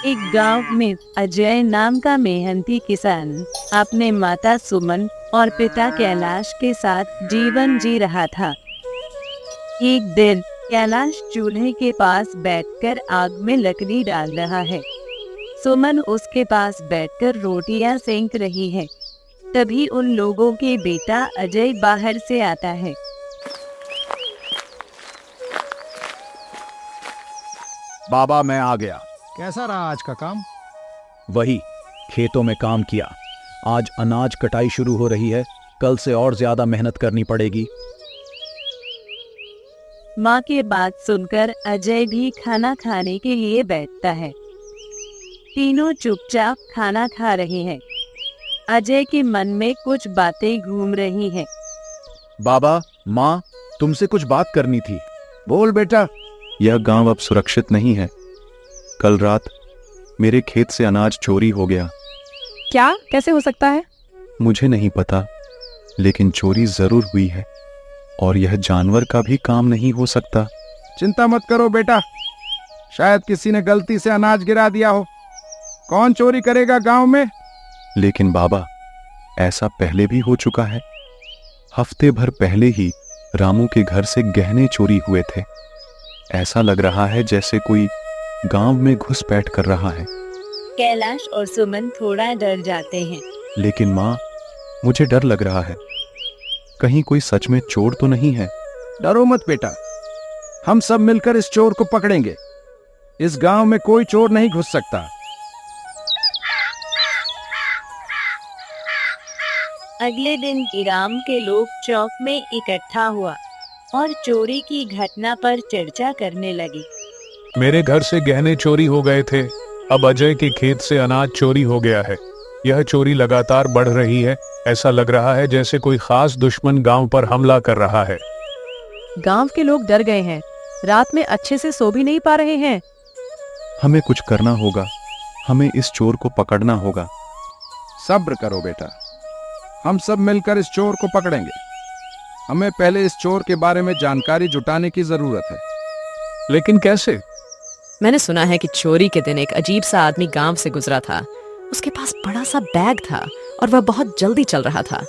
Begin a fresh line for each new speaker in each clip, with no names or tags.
एक गांव में अजय नाम का मेहनती किसान अपने माता सुमन और पिता कैलाश के साथ जीवन जी रहा था। एक दिन कैलाश चूल्हे के पास बैठकर आग में लकड़ी डाल रहा है। सुमन उसके पास बैठकर रोटियां सेंक रही है। तभी उन लोगों के बेटा अजय बाहर से आता है।
बाबा, मैं आ गया।
कैसा रहा आज का काम?
वही, खेतों में काम किया। आज अनाज कटाई शुरू हो रही है। कल से और ज्यादा मेहनत करनी पड़ेगी।
माँ की बात सुनकर अजय भी खाना खाने के लिए बैठता है। तीनों चुपचाप खाना खा रहे हैं। अजय के मन में कुछ बातें घूम रही हैं।
बाबा, माँ, तुमसे कुछ बात करनी थी।
बोल बेटा।
यह गांव अब सुरक्षित नहीं है। कल रात मेरे खेत से अनाज चोरी हो गया।
क्या? कैसे हो सकता है?
मुझे नहीं पता, लेकिन चोरी जरूर हुई है और यह जानवर का भी काम नहीं हो सकता।
चिंता मत करो बेटा, शायद किसी ने गलती से अनाज गिरा दिया हो। कौन चोरी करेगा गांव में?
लेकिन बाबा, ऐसा पहले भी हो चुका है। हफ्ते भर पहले ही रामू के घर से गहने चोरी हुए थे। ऐसा लग रहा है जैसे कोई गांव में घुसपैठ कर रहा है।
कैलाश और सुमन थोड़ा डर जाते हैं।
लेकिन माँ, मुझे डर लग रहा है। कहीं कोई सच में चोर तो नहीं है?
डरो मत बेटा, हम सब मिलकर इस चोर को पकड़ेंगे। इस गांव में कोई चोर नहीं घुस सकता।
अगले दिन ग्राम के लोग चौक में इकट्ठा हुआ और चोरी की घटना पर चर्चा करने लगे।
मेरे घर से गहने चोरी हो गए थे। अब अजय के खेत से अनाज चोरी हो गया है। यह चोरी लगातार बढ़ रही है। ऐसा लग रहा है जैसे कोई खास दुश्मन गांव पर हमला कर रहा है।
गांव के लोग डर गए हैं। रात में अच्छे से सो भी नहीं पा रहे हैं।
हमें कुछ करना होगा। हमें इस चोर को पकड़ना होगा।
सब्र करो बेटा, हम सब मिलकर इस चोर को पकड़ेंगे। हमें पहले इस चोर के बारे में जानकारी जुटाने की जरूरत है।
लेकिन कैसे?
मैंने सुना है कि चोरी के दिन एक अजीब सा आदमी गांव से गुजरा था। उसके पास बड़ा सा बैग था और वह बहुत जल्दी चल रहा था।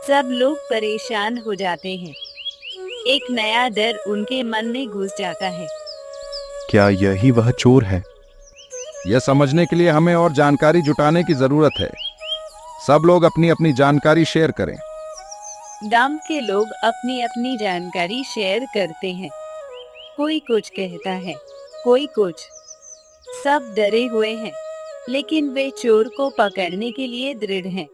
सब लोग परेशान हो जाते हैं। एक नया डर उनके मन में घुस जाता है।
क्या यही वह चोर है?
यह समझने के लिए हमें और जानकारी जुटाने की जरूरत है। सब लोग अपनी अपनी जानकारी शेयर करें।
गांव के लोग अपनी अपनी जानकारी शेयर करते हैं। कोई कुछ कहता है, कोई कुछ। सब डरे हुए हैं, लेकिन वे चोर को पकड़ने के लिए दृढ़ हैं।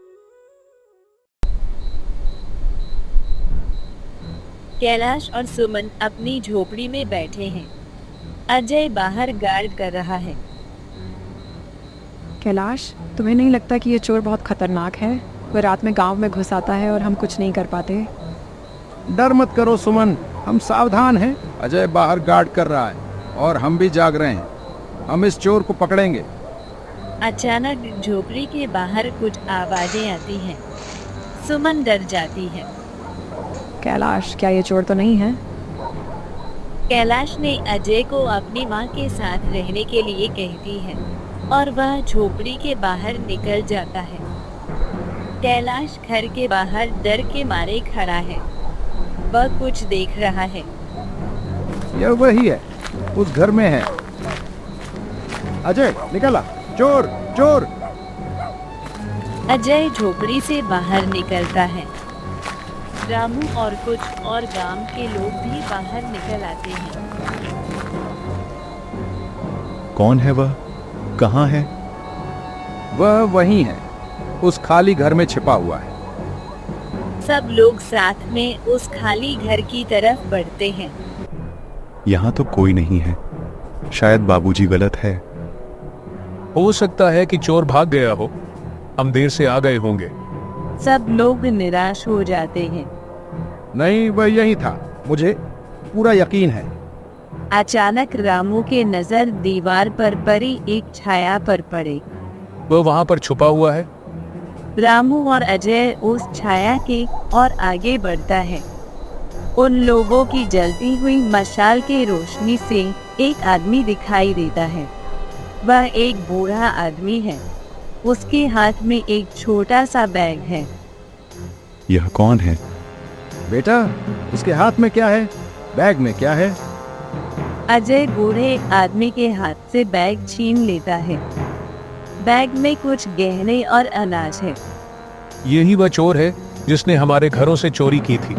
कैलाश और सुमन अपनी झोपड़ी में बैठे हैं। अजय बाहर गार्ड कर रहा है।
कैलाश, तुम्हें नहीं लगता कि ये चोर बहुत खतरनाक है? वह रात में गांव में घुस आता है और हम कुछ नहीं कर पाते।
डर मत करो सुमन, हम सावधान हैं। अजय बाहर गार्ड कर रहा है और हम भी जाग रहे हैं। हम इस चोर को पकड़ेंगे।
अचानक झोपड़ी के बाहर कुछ आवाजें आती हैं। सुमन डर जाती है।
कैलाश, क्या ये चोर तो नहीं है?
कैलाश ने अजय को अपनी माँ के साथ रहने के लिए कहती है और वह झोपड़ी के बाहर निकल जाता है। कैलाश घर के बाहर डर के मारे खड़ा है। वह कुछ देख रहा है।
यह वही है, उस घर में है। अजय निकला, चोर चोर।
अजय झोपड़ी से बाहर निकलता है। रामू और कुछ और गांव के लोग भी बाहर निकल आते हैं।
कौन है वह? कहाँ है?
वह वही है, उस खाली घर में छिपा हुआ है।
सब लोग साथ में उस खाली घर की तरफ बढ़ते हैं।
यहाँ तो कोई नहीं है। शायद बाबूजी गलत है।
हो सकता है कि चोर भाग गया हो। हम देर से आ गए होंगे।
सब लोग निराश हो जाते हैं।
नहीं, वह यही था, मुझे पूरा यकीन है।
अचानक रामू की नजर दीवार पर पड़ी एक छाया पर पड़े।
वह वहाँ पर छुपा हुआ है।
रामू और अजय उस छाया के और आगे बढ़ता है। उन लोगों की जलती हुई मशाल की रोशनी से एक आदमी दिखाई देता है। वह एक बूढ़ा आदमी है। उसके हाथ में एक छोटा सा बैग है।
यह कौन है?
बेटा, उसके हाथ में क्या है? बैग में क्या है?
अजय बूढ़े आदमी के हाथ से बैग छीन लेता है। बैग में कुछ गहने और अनाज है।
यही वह चोर है जिसने हमारे घरों से चोरी की थी।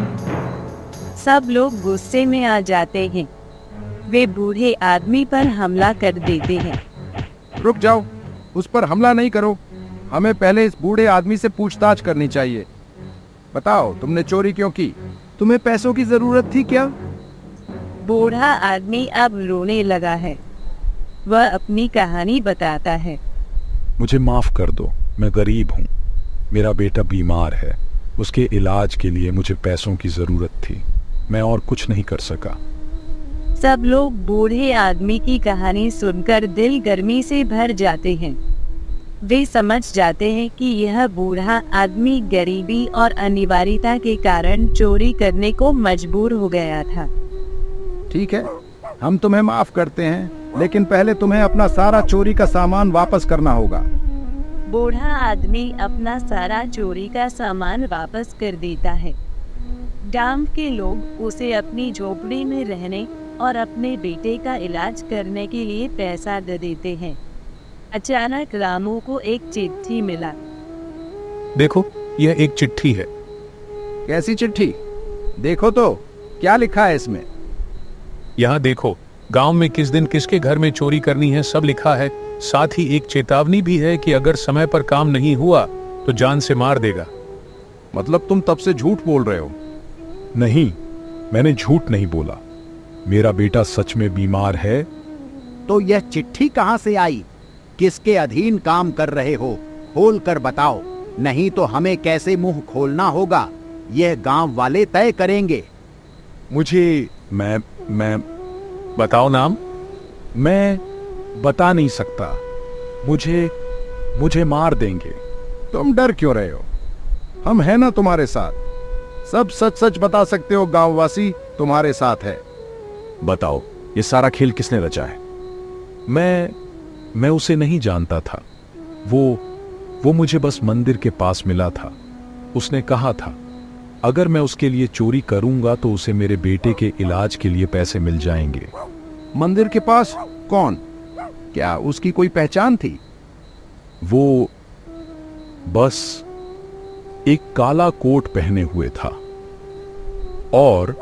सब लोग गुस्से में आ जाते हैं। वे बूढ़े आदमी पर हमला कर देते हैं।
रुक जाओ, उस पर हमला नहीं करो। हमें पहले इस बूढ़े आदमी से पूछताछ करनी चाहिए। बताओ, तुमने चोरी क्यों की? तुम्हें पैसों की जरूरत थी क्या?
बूढ़ा आदमी अब रोने लगा है। वह अपनी कहानी बताता है।
मुझे माफ कर दो, मैं गरीब हूँ। मेरा बेटा बीमार है। उसके इलाज के लिए मुझे पैसों की जरूरत थी। मैं और कुछ नहीं कर सका।
सब लोग बूढ़े आदमी की कहानी सुनकर दिल गर्मी से भर जाते हैं। वे समझ जाते हैं कि यह बूढ़ा आदमी गरीबी और अनिवार्यता के कारण चोरी करने को मजबूर हो गया था।
ठीक है, हम तुम्हें माफ करते हैं, लेकिन पहले तुम्हें अपना सारा चोरी का सामान वापस करना होगा।
बूढ़ा आदमी अपना सारा चोरी का सामान वापस कर देता है। गांव के लोग उसे अपनी झोपड़ी में रहने और अपने बेटे का इलाज करने के लिए पैसा दे देते हैं। अचानक रामू को एक चिट्ठी मिला।
देखो, यह एक चिट्ठी है।
कैसी चिट्ठी? देखो तो, क्या लिखा है इसमें?
यहाँ देखो, गांव में किस दिन किसके घर में चोरी करनी है सब लिखा है। साथ ही एक चेतावनी भी है कि अगर समय पर काम नहीं हुआ तो जान से मार देगा।
मतलब तुम तब से झूठ बोल रहे हो?
नहीं, मैंने झूठ नहीं बोला। मेरा बेटा सच में बीमार है।
तो यह चिट्ठी कहां से आई? किसके अधीन काम कर रहे हो? खोल कर बताओ, नहीं तो हमें कैसे मुंह खोलना होगा, यह गांव वाले तय करेंगे।
मैं
बताओ नाम।
मैं बता नहीं सकता। मुझे मार देंगे।
तुम डर क्यों रहे हो? हम हैं ना तुम्हारे साथ। सब सच सच बता सकते हो। गांववासी तुम्हारे साथ है।
बताओ, ये सारा खेल किसने रचा है? मैं उसे नहीं जानता था। वो मुझे बस मंदिर के पास मिला था। उसने कहा था अगर मैं उसके लिए चोरी करूंगा तो उसे मेरे बेटे के इलाज के लिए पैसे मिल जाएंगे।
मंदिर के पास कौन? क्या उसकी कोई पहचान थी?
वो बस एक काला कोट पहने हुए था और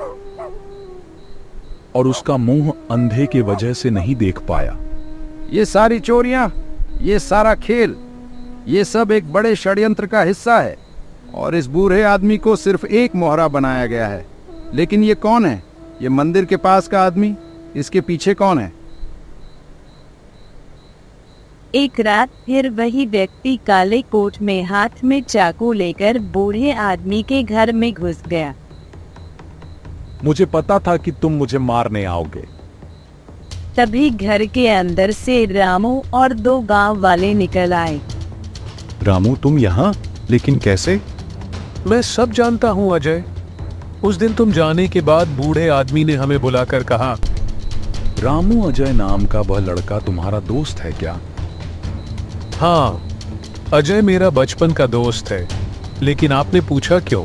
उसका मुंह अंधे के वजह से नहीं देख पाया।
ये सारी चोरियां, ये सारा खेल, ये सब एक बड़े षड्यंत्र का हिस्सा है और इस बूढ़े आदमी को सिर्फ एक मोहरा बनाया गया है। लेकिन ये कौन है? ये मंदिर के पास का आदमी, इसके पीछे कौन है?
एक रात फिर वही व्यक्ति काले कोट में हाथ में चाकू लेकर बूढ़े आदमी के घर में घुस गया।
मुझे पता था कि तुम मुझे मारने आओगे।
तभी घर के अंदर से रामू और 2 गांव वाले निकल आए।
रामू, तुम यहाँ? लेकिन कैसे?
मैं सब जानता हूँ अजय। उस दिन तुम जाने के बाद बूढ़े आदमी ने हमें बुलाकर कहा।
रामू अजय नाम का वह लड़का तुम्हारा दोस्त है क्या?
हाँ, अजय मेरा बचपन का दोस्त है। लेकिन आपने पूछा क्यों?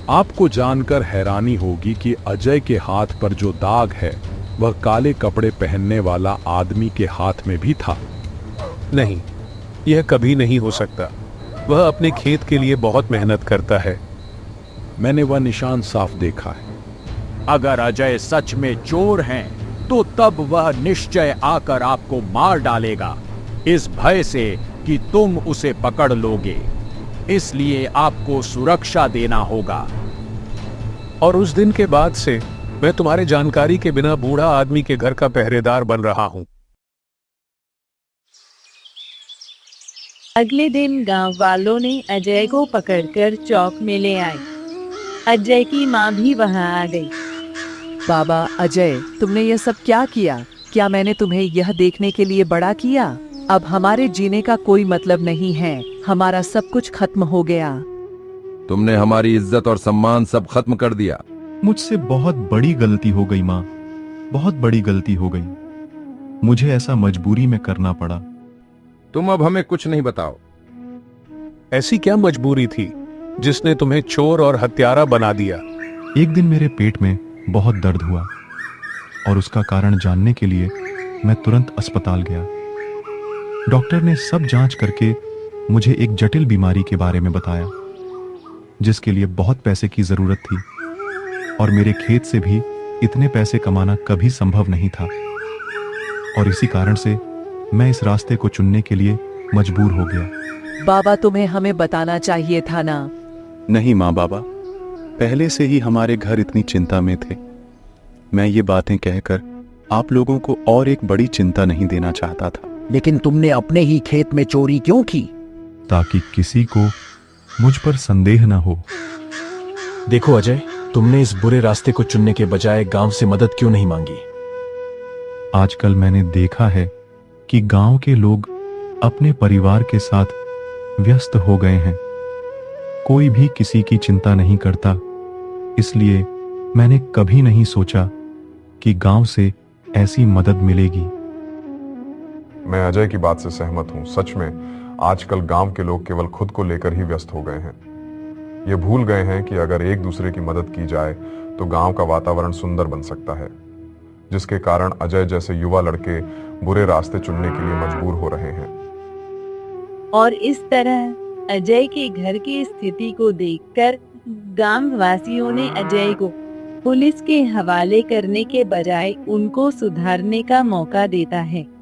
आपको जानकर हैरानी होगी कि अजय के हाथ पर जो दाग है वह काले कपड़े पहनने वाला आदमी के हाथ में भी था।
नहीं, यह कभी नहीं हो सकता। वह अपने खेत के लिए बहुत मेहनत करता है।
मैंने वह निशान साफ देखा है।
अगर अजय सच में चोर हैं, तो तब वह निश्चय आकर आपको मार डालेगा, इस भय से कि तुम उसे पकड़ लोगे। इसलिए आपको सुरक्षा देना होगा।
और उस दिन के बाद से मैं तुम्हारे जानकारी के बिना बूढ़ा आदमी के घर का पहरेदार बन रहा हूँ।
अगले दिन गांव वालों ने अजय को पकड़कर चौक में ले आए। अजय की माँ भी वहां आ गई।
बाबा अजय, तुमने यह सब क्या किया? क्या मैंने तुम्हें यह देखने के लिए बड़ा किया? अब हमारे जीने का कोई मतलब नहीं है। हमारा सब कुछ खत्म हो गया।
तुमने हमारी इज्जत और सम्मान सब खत्म कर दिया।
मुझसे बहुत बड़ी गलती हो गई माँ, बहुत बड़ी गलती हो गई। मुझे ऐसा मजबूरी में करना पड़ा।
तुम अब हमें कुछ नहीं बताओ।
ऐसी क्या मजबूरी थी जिसने तुम्हें चोर और हत्यारा बना दिया?
एक दिन मेरे पेट में बहुत दर्द हुआ और उसका कारण जानने के लिए मैं तुरंत अस्पताल गया। डॉक्टर ने सब जांच करके मुझे एक जटिल बीमारी के बारे में बताया, जिसके लिए बहुत पैसे की जरूरत थी और मेरे खेत से भी इतने पैसे कमाना कभी संभव नहीं था। और इसी कारण से मैं इस रास्ते को चुनने के लिए मजबूर हो गया।
बाबा, तुम्हें हमें बताना चाहिए था ना।
नहीं माँ बाबा, पहले से ही हमारे घर इतनी चिंता में थे। मैं ये बातें कहकर आप लोगों को और एक बड़ी चिंता नहीं देना चाहता था।
लेकिन तुमने अपने ही खेत में चोरी क्यों की?
ताकि किसी को मुझ पर संदेह न हो।
देखो अजय, तुमने इस बुरे रास्ते को चुनने के बजाय गांव से मदद क्यों नहीं मांगी?
आजकल मैंने देखा है कि गांव के लोग अपने परिवार के साथ व्यस्त हो गए हैं। कोई भी किसी की चिंता नहीं करता, इसलिए मैंने कभी नहीं सोचा कि गांव से ऐसी मदद मिलेगी।
मैं अजय की बात से सहमत हूं। सच में आजकल गांव के लोग केवल खुद को लेकर ही व्यस्त हो गए हैं। ये भूल गए हैं कि अगर एक दूसरे की मदद की जाए तो गांव का वातावरण सुंदर बन सकता है, जिसके कारण अजय जैसे युवा लड़के बुरे रास्ते चुनने के लिए मजबूर हो रहे हैं।
और इस तरह अजय के घर की स्थिति को देखकर गांव वासियों ने अजय को पुलिस के हवाले करने के बजाय उनको सुधारने का मौका देता है।